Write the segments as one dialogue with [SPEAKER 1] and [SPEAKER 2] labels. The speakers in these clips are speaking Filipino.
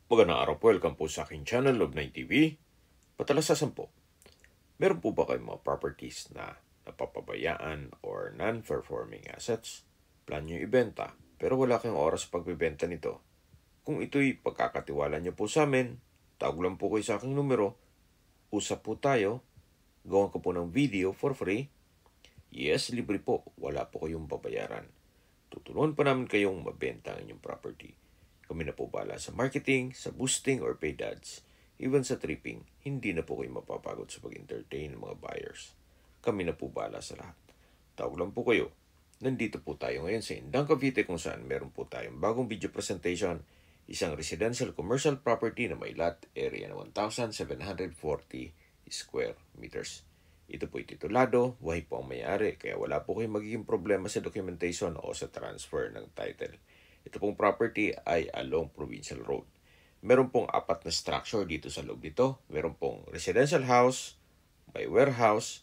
[SPEAKER 1] Magandang araw po, welcome po sa aking channel, Love9 TV. Patalasasan po, meron po ba kayong mga properties na napapabayaan or non-performing assets? Plan nyo ibenta, pero wala kayong oras sa pagbibenta nito. Kung ito'y pagkakatiwala nyo po sa amin, tawag lang po kayo sa aking numero, usap po tayo, gawan ko po ng video for free. Yes, libre po, wala po kayong babayaran. Tutulungan pa namin kayong mabenta ang inyong property. Kami na po bahala sa marketing, sa boosting or paid ads, even sa tripping. Hindi na po kayo mapapagod sa pag-entertain ng mga buyers. Kami na po bahala sa lahat. Tawag lang po kayo. Nandito po tayo ngayon sa Indang, Cavite kung saan meron po tayong bagong video presentation, isang residential commercial property na may lot area na 1,740 square meters. Ito po'y titulado, buhay po ang may-ari, kaya wala po kayong magiging problema sa documentation o sa transfer ng title. Ito pong property ay along Provincial Road. Meron pong 4 na structure dito sa loob nito. Meron pong residential house, may warehouse.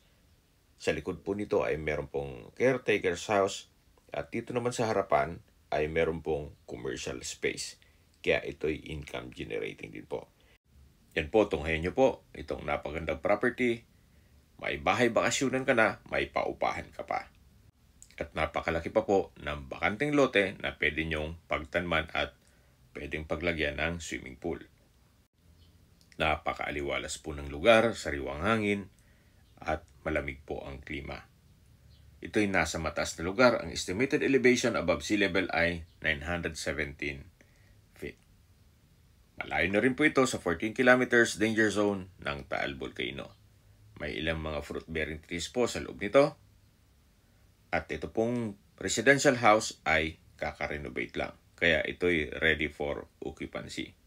[SPEAKER 1] Sa likod po nito ay meron pong caretaker's house. At dito naman sa harapan ay meron pong commercial space. Kaya ito'y income generating din po. Yan po, tunghayan nyo po. Itong napagandang property. May bahay bakasyonan ka na, may paupahan ka pa. At napakalaki pa po ng bakanteng lote na pwede nyong pagtanman at pwedeng paglagyan ng swimming pool. Napakaaliwalas po ng lugar, sariwang hangin, at malamig po ang klima. Ito'y nasa mataas na lugar. Ang estimated elevation above sea level ay 917 feet. Malayo na rin po ito sa 14 kilometers danger zone ng Taal Volcano. May ilang mga fruit-bearing trees po sa loob nito. At ito pong residential house ay kaka-renovate lang. Kaya ito'y ready for occupancy.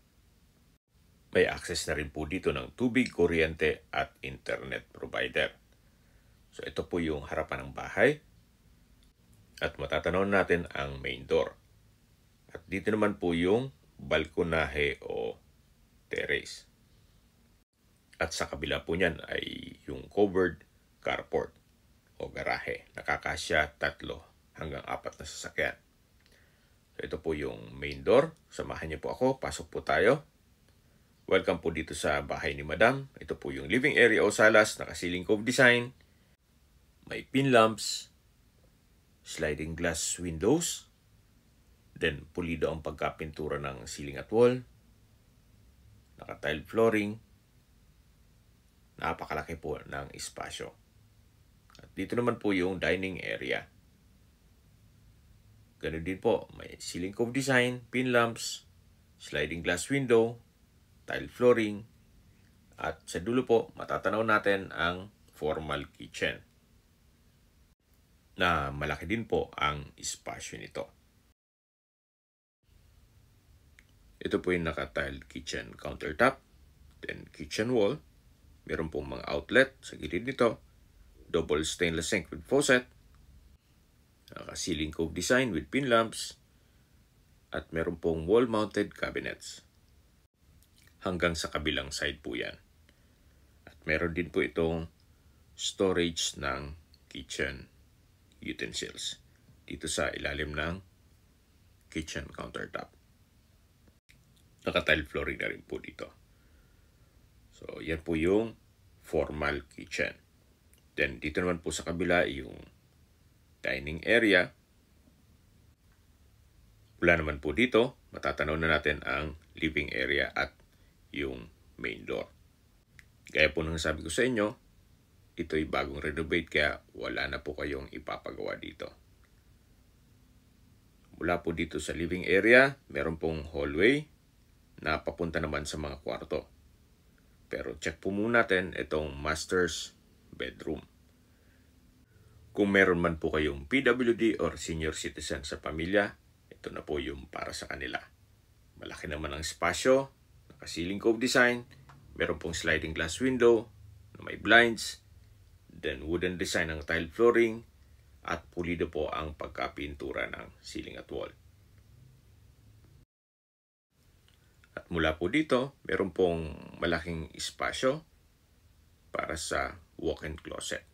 [SPEAKER 1] May access na rin po dito ng tubig, kuryente at internet provider. So ito po yung harapan ng bahay. At matatanaw natin ang main door. At dito naman po yung balkonahe o terrace. At sa kabila po niyan ay yung covered carport o garahe. Nakakasya 3 hanggang 4 na sasakyan. So ito po yung main door. Samahan niyo po ako. Pasok po tayo. Welcome po dito sa bahay ni Madam. Ito po yung living area o salas. Naka-ceiling cove design. May pin lamps. Sliding glass windows. Then pulido ang pagkapintura ng ceiling at wall. Naka-tile flooring. Napakalaki po ng espasyo. At dito naman po yung dining area. Ganun din po, may ceiling cove design, pin lamps, sliding glass window, tile flooring, at sa dulo po, matatanaw natin ang formal kitchen. Na malaki din po ang espasyo nito. Ito po yung naka-tile kitchen countertop, then kitchen wall. Meron pong mga outlet sa gilid nito. Double stainless sink with faucet. Naka-ceiling cove design with pin lamps. At meron pong wall-mounted cabinets. Hanggang sa kabilang side po yan. At meron din po itong storage ng kitchen utensils. Dito sa ilalim ng kitchen countertop. Naka-tile flooring na rin po dito. So, yan po yung formal kitchen. Then, dito naman po sa kabila yung dining area. Wala naman po dito. Matatanaw na natin ang living area at yung main door. Gaya po nang sabi ko sa inyo, ito'y bagong renovate kaya wala na po kayong ipapagawa dito. Mula po dito sa living area, meron pong hallway na papunta naman sa mga kwarto. Pero check po muna natin itong master's bedroom. Kung meron man po kayong PWD or senior citizen sa pamilya, ito na po yung para sa kanila. Malaki naman ang espasyo, naka-ceiling cove design, meron pong sliding glass window na may blinds, then wooden design ng tile flooring, at pulido po ang pagkapintura ng ceiling at wall. At mula po dito, meron pong malaking espasyo para sa walk-in closet.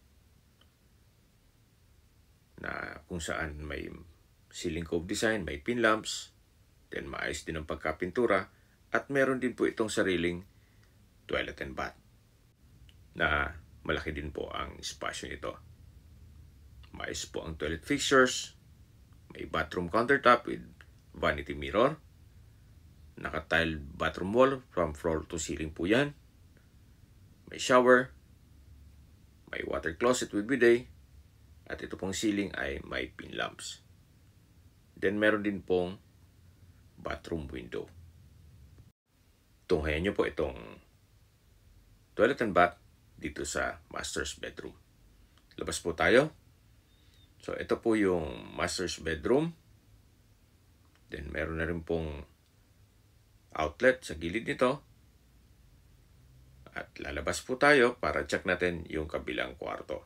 [SPEAKER 1] Na kung saan may ceiling cove design, may pin lamps, then maayos din ang pagkapintura, At meron din po itong sariling toilet and bath na malaki din po ang espasyo nito. Mais po ang toilet fixtures, may bathroom countertop with vanity mirror, naka-tile bathroom wall from floor to ceiling po yan, may shower, may water closet with bidet, at ito pong ceiling ay may pin lamps. Then meron din pong bathroom window. Tunghayan nyo po itong toilet and bath dito sa master's bedroom. Labas po tayo. So ito po yung master's bedroom. Then meron na rin pong outlet sa gilid nito. At lalabas po tayo para check natin yung kabilang kwarto.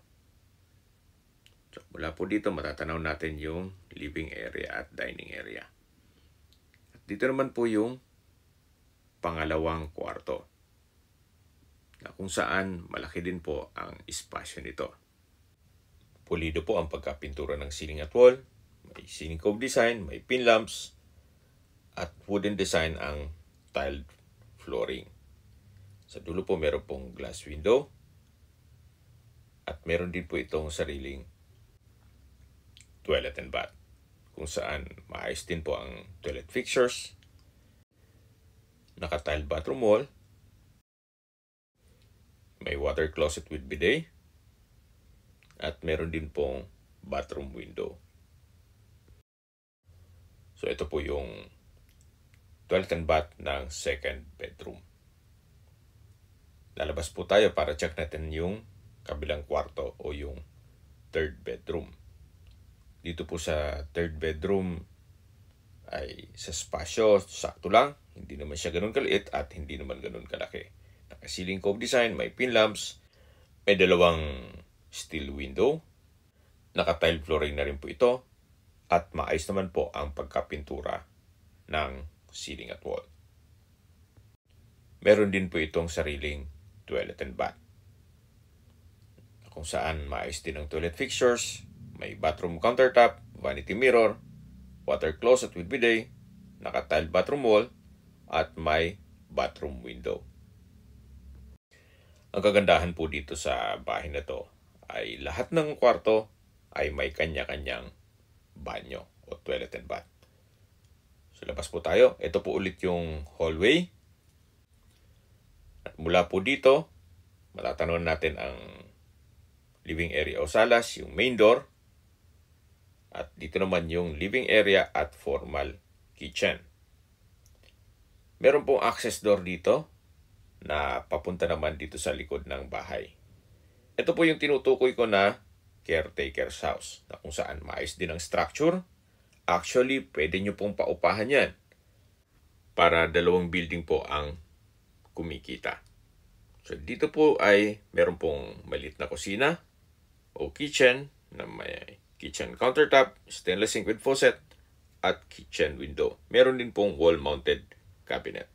[SPEAKER 1] So mula po dito matatanaw natin yung living area at dining area. At dito naman po yung pangalawang kwarto, na kung saan malaki din po ang espasyo nito. Pulido po ang pagkapintura ng ceiling at wall, may ceiling cove design, may pin lamps, at wooden design ang tiled flooring. Sa dulo po meron pong glass window, at meron din po itong sariling toilet and bath, kung saan maayos din po ang toilet fixtures, naka-tile bathroom wall, may water closet with bidet, at meron din pong bathroom window. So ito po yung toilet and bath ng second bedroom. Lalabas po tayo para check natin yung kabilang kwarto o yung third bedroom. Dito po sa third bedroom ay sa spasyo, sakto lang. Hindi naman siya ganun kaliit at hindi naman ganun kalaki. Naka-ceiling cove design, may pin lamps, may dalawang steel window, naka-tile flooring na rin po ito, at maayos naman po ang pagkapintura ng ceiling at wall. Meron din po itong sariling toilet and bath, kung saan maayos din ang toilet fixtures, may bathroom countertop, vanity mirror, water closet with bidet, naka-tile bathroom wall, at may bathroom window. Ang kagandahan po dito sa bahay na to ay lahat ng kwarto ay may kanya-kanyang banyo o toilet and bath. So labas po tayo. Ito po ulit yung hallway. At mula po dito, matatanaw natin ang living area o salas, yung main door. At dito naman yung living area at formal kitchen. Meron pong access door dito na papunta naman dito sa likod ng bahay. Ito po yung tinutukoy ko na caretaker's house, na kung saan maayos din ang structure. Actually, pwede nyo pong paupahan yan para dalawang building po ang kumikita. So dito po ay meron pong maliit na kusina o kitchen na may kitchen countertop, stainless sink with faucet, at kitchen window. Meron din pong wall-mounted cabinet.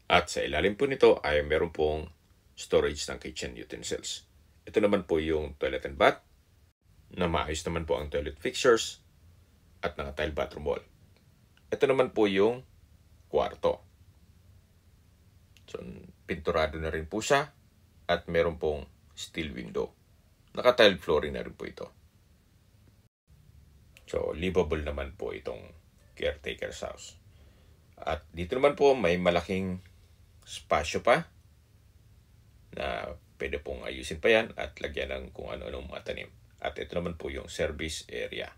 [SPEAKER 1] At sa ilalim po nito ay meron pong storage ng kitchen utensils. Ito naman po yung toilet and bath, na maayos naman po ang toilet fixtures at naka-tile bathroom wall. Ito naman po yung kwarto. So, pinturado na rin po siya at meron pong steel window. Naka-tile flooring na rin po ito. So, livable naman po itong caretaker's house. At dito naman po may malaking spasyo pa na pwede pong ayusin pa yan at lagyan ng kung ano-anong mga tanim. At ito naman po yung service area.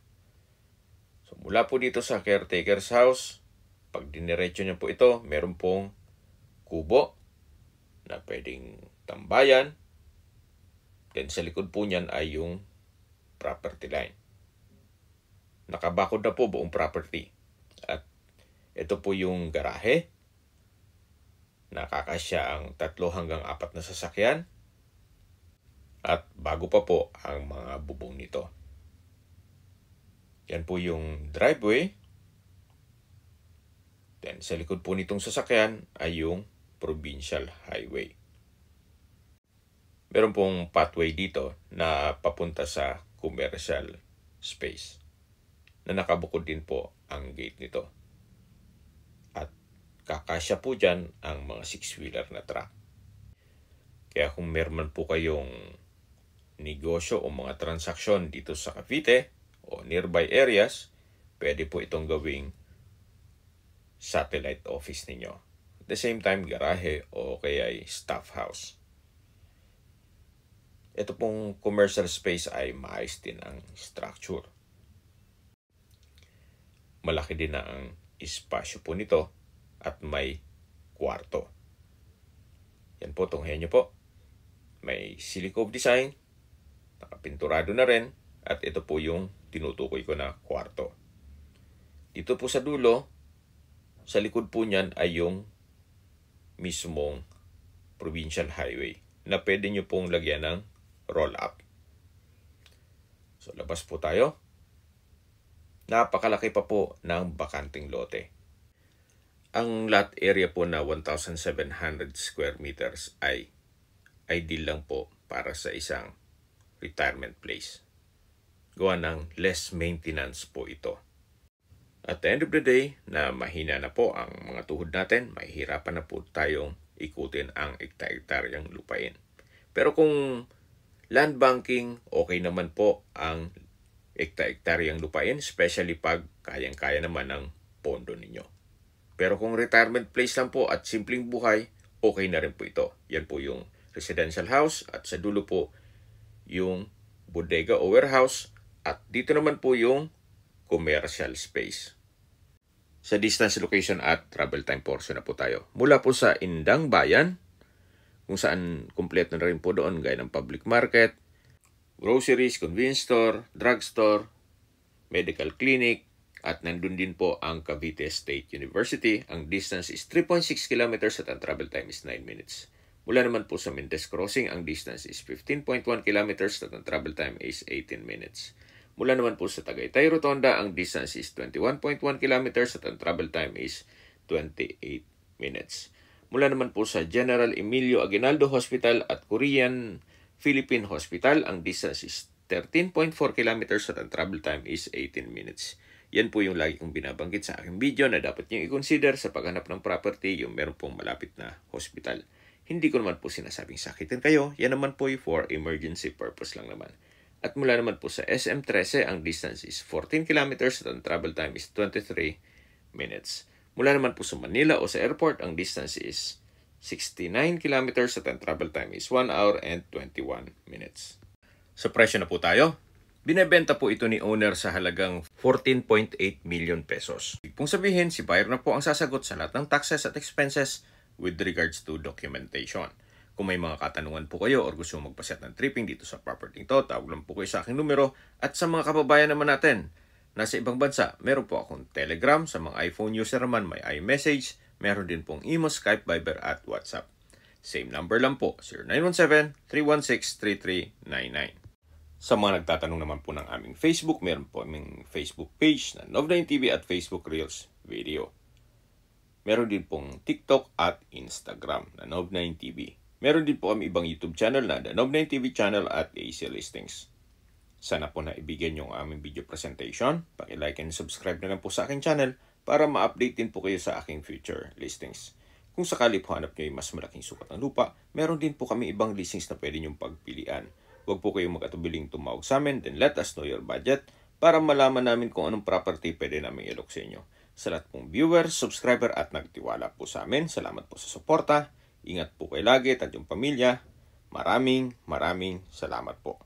[SPEAKER 1] So mula po dito sa caretaker's house, pag diniretso niyo po ito, meron pong kubo na pwedeng tambayan. Then sa likod po niyan ay yung property line. Nakabakod na po buong property. At ito po yung garahe. Nakakasya ang 3 hanggang 4 na sasakyan. At bago pa po ang mga bubong nito. Yan po yung driveway. Then sa likod po nitong sasakyan ay yung provincial highway. Meron pong pathway dito na papunta sa commercial space, na nakabukod din po ang gate nito. At kakasya po dyan ang mga 6-wheeler na truck. Kaya kung meron man po kayong negosyo o mga transaksyon dito sa Cavite o nearby areas, pwede po itong gawing satellite office ninyo. At the same time, garahe o kaya staff house. Ito pong commercial space ay maayos din ang structure. Malaki din na ang espasyo po nito at may kwarto. Yan po, tunghayan nyo po. May silicone design, nakapinturado na rin, at ito po yung tinutukoy ko na kwarto. Dito po sa dulo, sa likod po niyan ay yung mismong provincial highway na pwede nyo pong lagyan ng roll-up. So, labas po tayo. Napakalaki pa po ng bakanting lote. Ang lot area po na 1,700 square meters ay ideal lang po para sa isang retirement place. Gawa ng less maintenance po ito. At the end of the day, na mahina na po ang mga tuhod natin, mahihirapan na po tayong ikutin ang ekta-ektaryang lupain. Pero kung land banking, okay naman po ang ekta-ektaryang lupain, especially pag kayang-kaya naman ng pondo ninyo. Pero kung retirement place lang po at simpleng buhay, okay na rin po ito. Yan po yung residential house at sa dulo po yung bodega o warehouse at dito naman po yung commercial space. Sa distance, location at travel time portion na po tayo. Mula po sa Indang Bayan, kung saan kumpleto na rin po doon gaya ng public market, groceries, convenience store, drugstore, medical clinic, at nandun din po ang Cavite State University. Ang distance is 3.6 kilometers at ang travel time is 9 minutes. Mula naman po sa Mendez Crossing, ang distance is 15.1 kilometers at ang travel time is 18 minutes. Mula naman po sa Tagaytay Rotonda, ang distance is 21.1 kilometers at ang travel time is 28 minutes. Mula naman po sa General Emilio Aguinaldo Hospital at Korean Philippine Hospital, ang distance is 13.4 kilometers at ang travel time is 18 minutes. Yan po yung lagi kong binabanggit sa aking video na dapat nyo i-consider sa paghanap ng property, yung meron pong malapit na hospital. Hindi ko naman po sinasabing sakitin kayo, yan naman po for emergency purpose lang naman. At mula naman po sa SM13, ang distance is 14 kilometers at ang travel time is 23 minutes. Mula naman po sa Manila o sa airport, ang distance is 69 kilometers at ang travel time is 1 hour and 21 minutes. Sa presyo na po tayo. Binebenta po ito ni owner sa halagang 14.8 million pesos. Ibig pong sabihin, si buyer na po ang sasagot sa lahat ng taxes at expenses with regards to documentation. Kung may mga katanungan po kayo or gusto magpaset ng tripping dito sa property ito, tawag lang po kayo sa aking numero. At sa mga kababayan naman natin, nasa ibang bansa, meron po akong Telegram. Sa mga iPhone user naman, may iMessage. Meron din pong Imo, Skype, Viber at WhatsApp. Same number lang po, 0917-316-3399. Sa mga nagtatanong naman po ng aming Facebook, meron po aming Facebook page na Nov9TV at Facebook Reels Video. Meron din pong TikTok at Instagram na Nov9TV. Meron din po kami ibang YouTube channel na The Nov9TV Channel at AC Listings. Sana po na ibigyan nyo ang aming video presentation. Paki-like and subscribe na lang po sa aking channel para ma-update din po kayo sa aking future listings. Kung sakali po hanap nyo yung mas malaking sukat ng lupa, meron din po kami ibang listings na pwede nyong pagpilian. Huwag po kayong mag-atubiling tumawag sa amin, then let us know your budget para malaman namin kung anong property pwede namin ilok sa inyo. Sa lahat pong viewers, subscriber at nagtiwala po sa amin, salamat po sa suporta. Ingat po kayo lagi at yung pamilya. Maraming salamat po.